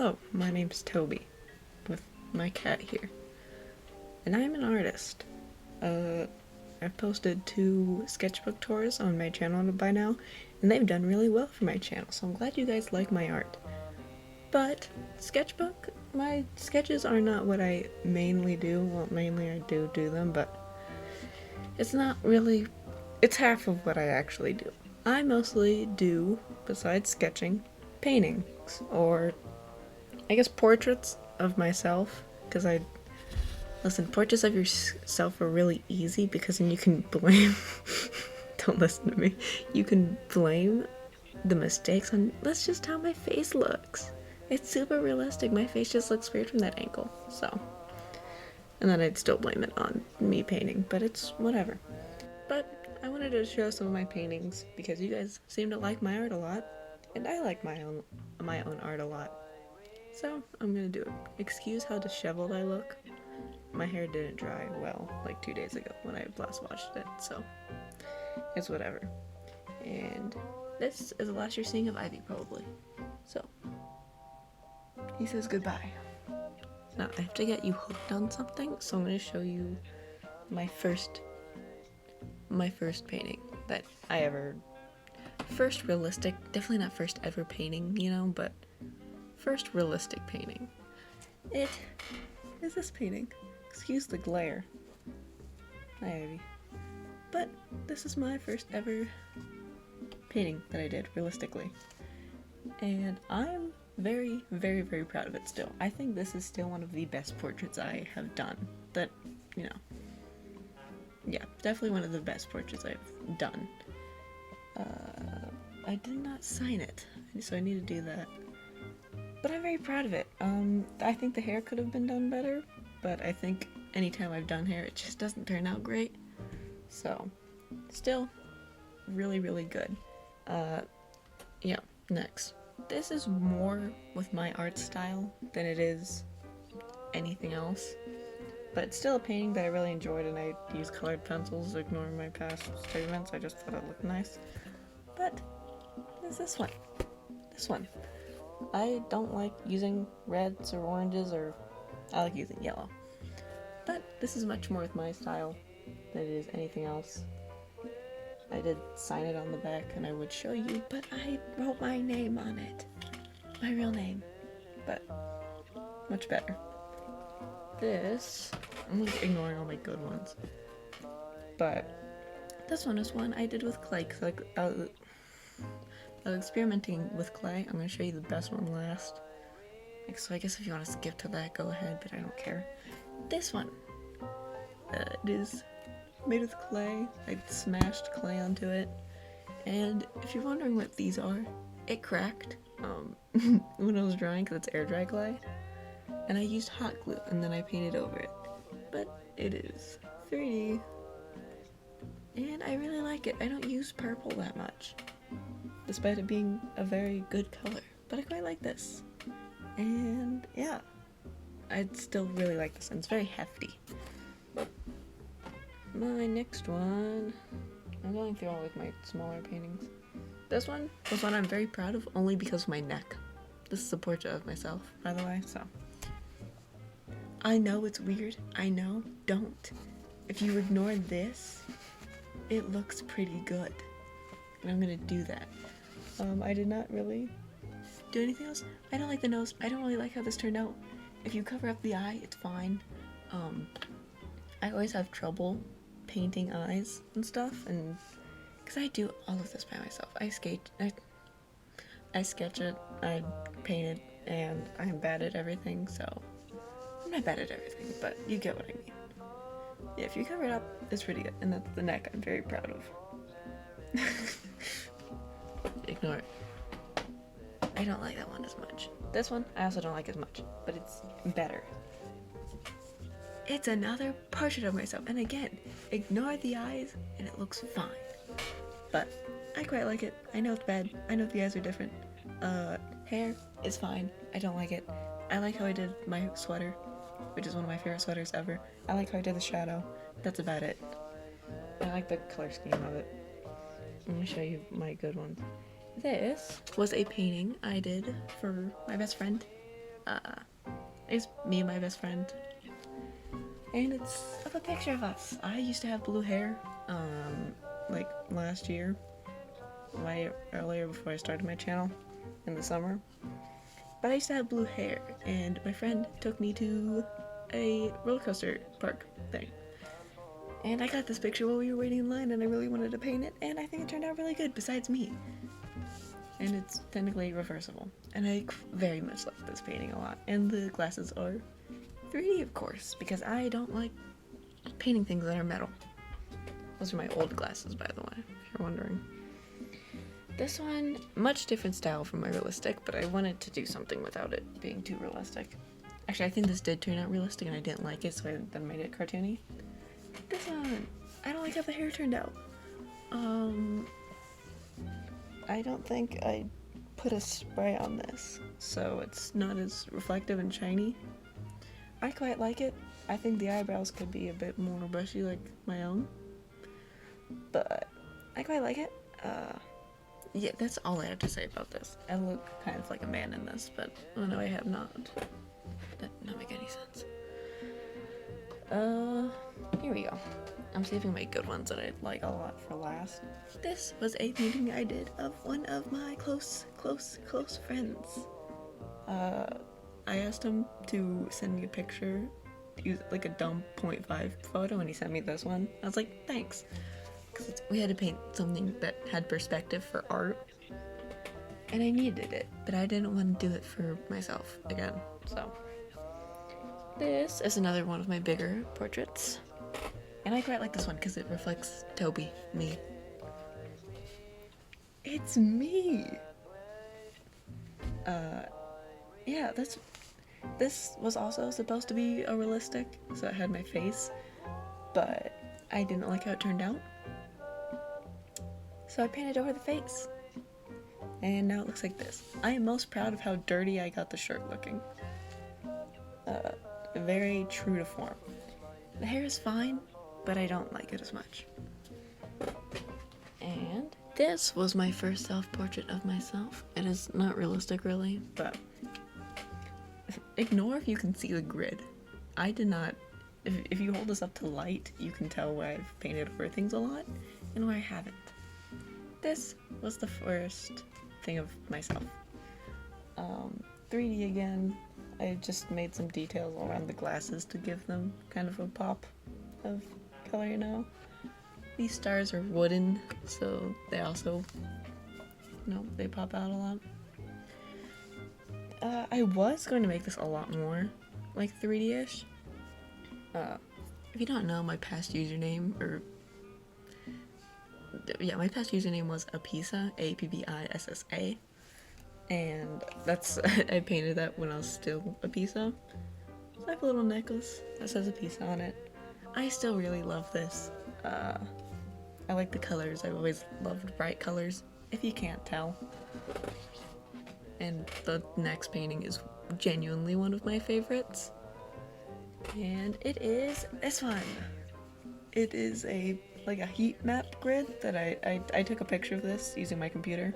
Hello, my name's Toby, with my cat here, and I'm an artist. I've posted 2 sketchbook tours on my channel by now, and they've done really well for my channel, so I'm glad you guys like my art. But sketchbook, my sketches are not what I mainly do. Well, mainly I do them, but it's not really, it's half of what I actually do. I mostly do, besides sketching, paintings, or I guess portraits of myself, because listen, portraits of yourself are really easy because then you can blame, don't listen to me, you can blame the mistakes on, that's just how my face looks. It's super realistic, my face just looks weird from that angle, so. And then I'd still blame it on me painting, but it's whatever. But I wanted to show some of my paintings because you guys seem to like my art a lot, and I like my own art a lot. So I'm gonna do it. Excuse how disheveled I look. My hair didn't dry well like 2 days ago when I last washed it, so it's whatever. And this is the last you're seeing of Ivy, probably. So he says goodbye. Now I have to get you hooked on something, so I'm gonna show you my first painting that I ever, first realistic, definitely not first ever painting, you know, but first realistic painting. It is this painting. Excuse the glare. Hi, Ivy. But this is my first ever painting that I did realistically. And I'm very, very, very proud of it still. I think this is still one of the best portraits I have done. That, you know, yeah, definitely one of the best portraits I've done. I did not sign it, so I need to do that. But I'm very proud of it. I think the hair could have been done better, but I think anytime I've done hair, it just doesn't turn out great. So, still, really, really good. Yeah, next. This is more with my art style than it is anything else. But it's still a painting that I really enjoyed, and I use colored pencils, ignoring my past experiments. I just thought it looked nice. But, there's this one. This one. I don't like using reds or oranges, or I like using yellow. But this is much more with my style than it is anything else. I did sign it on the back and I would show you, but I wrote my name on it. My real name. But much better. This, I'm ignoring all my good ones. But this one is one I did with clay, because I was experimenting with clay. I'm going to show you the best one last. So I guess if you want to skip to that, go ahead, but I don't care. This one. It is made with clay. I smashed clay onto it. And if you're wondering what these are, it cracked when I was drawing, because it's air dry clay. And I used hot glue, and then I painted over it. But it is 3D. And I really like it. I don't use purple that much, despite it being a very good color. But I quite like this. And yeah, I still really like this, and it's very hefty. My next one, I'm going through all of my smaller paintings. This one was one I'm very proud of, only because of my neck. This is a portrait of myself, by the way, so. I know it's weird, I know, don't. If you ignore this, it looks pretty good. And I'm gonna do that. I did not really do anything else. I don't like the nose. I don't really like how this turned out. If you cover up the eye, it's fine. I always have trouble painting eyes and stuff, and because I do all of this by myself. I sketch it, I paint it, and I'm bad at everything, so I'm not bad at everything, but you get what I mean. Yeah, if you cover it up, it's pretty good, and that's the neck I'm very proud of. Ignore it. I don't like that one as much. This one, I also don't like as much, but it's better. It's another portrait of myself, and again, ignore the eyes, and it looks fine. But I quite like it. I know it's bad. I know the eyes are different. Hair is fine. I don't like it. I like how I did my sweater, which is one of my favorite sweaters ever. I like how I did the shadow. That's about it. I like the color scheme of it. I'm gonna show you my good ones. This was a painting I did for my best friend. It's me and my best friend. And it's of a picture of us. I used to have blue hair, like last year. Earlier before I started my channel in the summer. But I used to have blue hair, and my friend took me to a roller coaster park thing. And I got this picture while we were waiting in line, and I really wanted to paint it, and I think it turned out really good, besides me. And it's technically reversible. And I very much like this painting a lot. And the glasses are 3D, of course, because I don't like painting things that are metal. Those are my old glasses, by the way, if you're wondering. This one, much different style from my realistic, but I wanted to do something without it being too realistic. Actually, I think this did turn out realistic and I didn't like it, so I then made it cartoony. This one, I don't like how the hair turned out. I don't think I put a spray on this, so it's not as reflective and shiny. I quite like it. I think the eyebrows could be a bit more brushy like my own, but I quite like it. Yeah, that's all I have to say about this. I look kind of like a man in this, but oh no, I have not. That does not make any sense. Here we go. I'm saving my good ones that I like a lot for last. This was a painting I did of one of my close friends. I asked him to send me a picture, use like a dumb 0.5 photo, and he sent me this one. I was like, thanks. Because we had to paint something that had perspective for art, and I needed it, but I didn't want to do it for myself again, so. This is another one of my bigger portraits, and I quite like this one because it reflects Toby, me. It's me! Yeah, this was also supposed to be a realistic, so it had my face, but I didn't like how it turned out. So I painted over the face. And now it looks like this. I am most proud of how dirty I got the shirt looking. Very true to form. The hair is fine, but I don't like it as much. And this was my first self-portrait of myself. It is not realistic really, but ignore if you can see the grid. I did not, if you hold this up to light, you can tell where I've painted over things a lot and where I haven't. This was the first thing of myself. 3D again. I just made some details around the glasses to give them kind of a pop of color, you know? These stars are wooden, so they also, they pop out a lot. I was going to make this a lot more like 3D-ish. If you don't know, my past username, my past username was Apisa, Appissa, and that's, I painted that when I was still Apisa. I have a little necklace that says Apisa on it. I still really love this. I like the colors. I've always loved bright colors, if you can't tell. And the next painting is genuinely one of my favorites. And it is this one. It is a heat map grid that I took a picture of this using my computer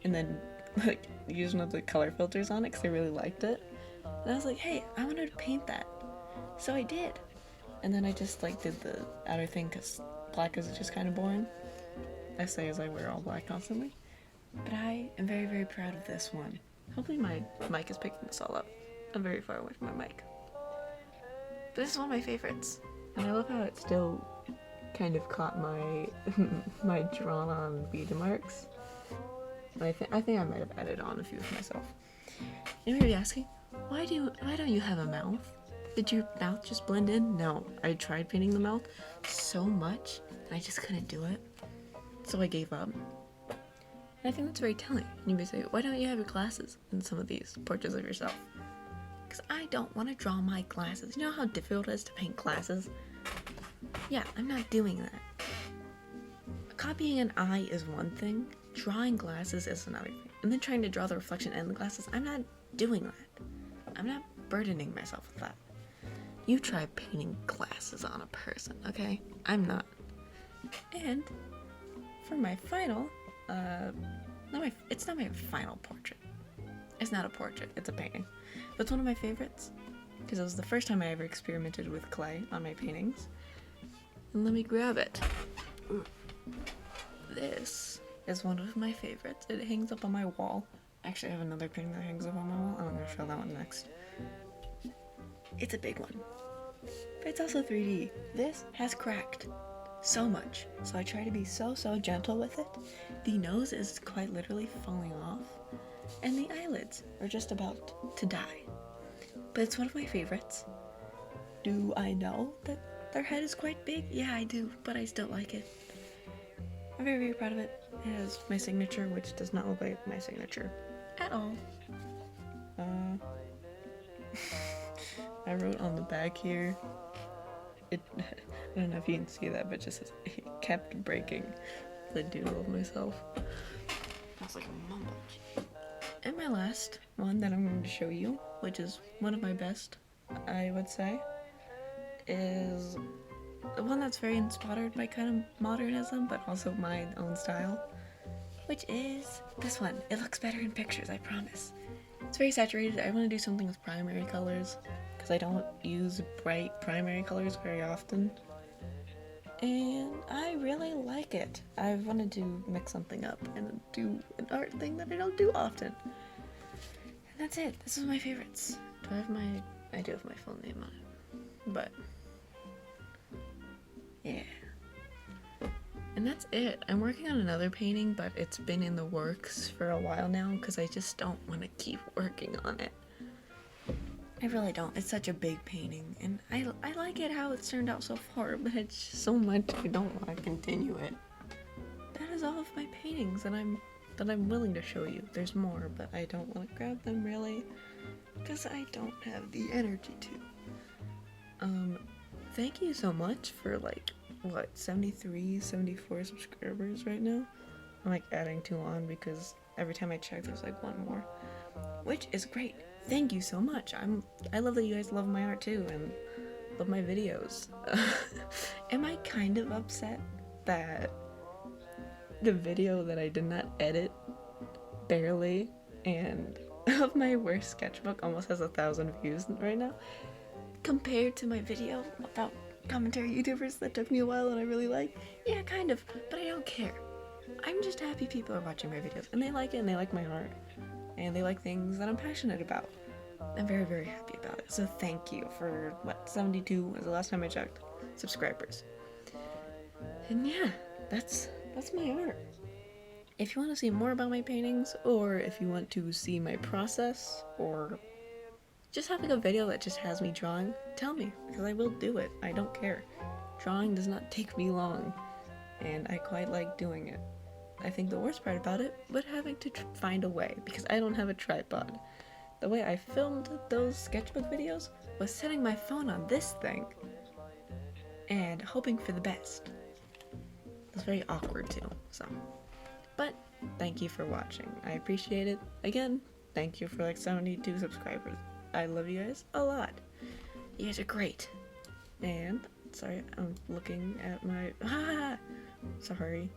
and then used one of the color filters on it because I really liked it. And I was like, hey, I wanted to paint that. So I did. And then I just did the outer thing because black is just kind of boring. I say as I wear all black constantly. But I am very, very proud of this one. Hopefully my mic is picking this all up. I'm very far away from my mic. But this is one of my favorites. And I love how it still kind of caught my my drawn on bead marks. I think I might have added on a few of myself. You may be asking, why don't you have a mouth? Did your mouth just blend in? No, I tried painting the mouth so much and I just couldn't do it. So I gave up. And I think that's very telling. You may say, why don't you have your glasses in some of these portraits of yourself? Because I don't want to draw my glasses. You know how difficult it is to paint glasses? Yeah, I'm not doing that. Copying an eye is one thing, drawing glasses is another thing. And then trying to draw the reflection in the glasses, I'm not doing that. I'm not burdening myself with that. You try painting glasses on a person, okay? I'm not. And for my final, it's not my final portrait. It's not a portrait, it's a painting. but it's one of my favorites because it was the first time I ever experimented with clay on my paintings. And let me grab it. This is one of my favorites. It hangs up on my wall. Actually, I have another painting that hangs up on my wall. I'm gonna show that one next. It's a big one, but it's also 3D. This has cracked so much, so I try to be so gentle with it. The nose is quite literally falling off, and the eyelids are just about to die. But it's one of my favorites. Do I know that their head is quite big? Yeah, I do, but I still like it. I'm very proud of it. It has my signature, which does not look like my signature at all. I wrote on the back here, I don't know if you can see that, but it just says, it kept breaking. The doodle of myself. That's like a mumble. And my last one that I'm going to show you, which is one of my best, I would say, is the one that's very inspired by kind of modernism, but also my own style, which is this one. It looks better in pictures, I promise. It's very saturated. I want to do something with primary colors, because I don't use bright primary colors very often. And I really like it. I wanted to mix something up and do an art thing that I don't do often. And that's it. This is my favorites. Do I have my... I do have my full name on it. But... yeah. And that's it. I'm working on another painting, but it's been in the works for a while now because I just don't want to keep working on it. I really don't. It's such a big painting, and I like it how it's turned out so far, but it's just so much I don't want to continue it. That is all of my paintings that I'm willing to show you. There's more, but I don't want to grab them really, because I don't have the energy to. Thank you so much for like, what, 73, 74 subscribers right now? I'm like adding 2 on because every time I check there's like 1 more, which is great. Thank you so much. I love that you guys love my art too and love my videos. Am I kind of upset that the video that I did not edit barely and of my worst sketchbook almost has 1,000 views right now compared to my video about commentary YouTubers that took me a while and I really like? Yeah, kind of, but I don't care. I'm just happy people are watching my videos and they like it and they like my art. And they like things that I'm passionate about. I'm very happy about it. So thank you for, 72 was the last time I checked, subscribers. And yeah, that's my art. If you want to see more about my paintings, or if you want to see my process, or just have like a video that just has me drawing, tell me, because I will do it. I don't care. Drawing does not take me long, and I quite like doing it. I think the worst part about it was having to find a way, because I don't have a tripod. The way I filmed those sketchbook videos was setting my phone on this thing and hoping for the best. It was very awkward too, so. But thank you for watching. I appreciate it. Again, thank you for like 72 subscribers. I love you guys a lot. You guys are great. And, sorry, I'm looking at my, sorry.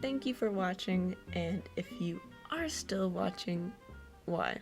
Thank you for watching, and if you are still watching, why?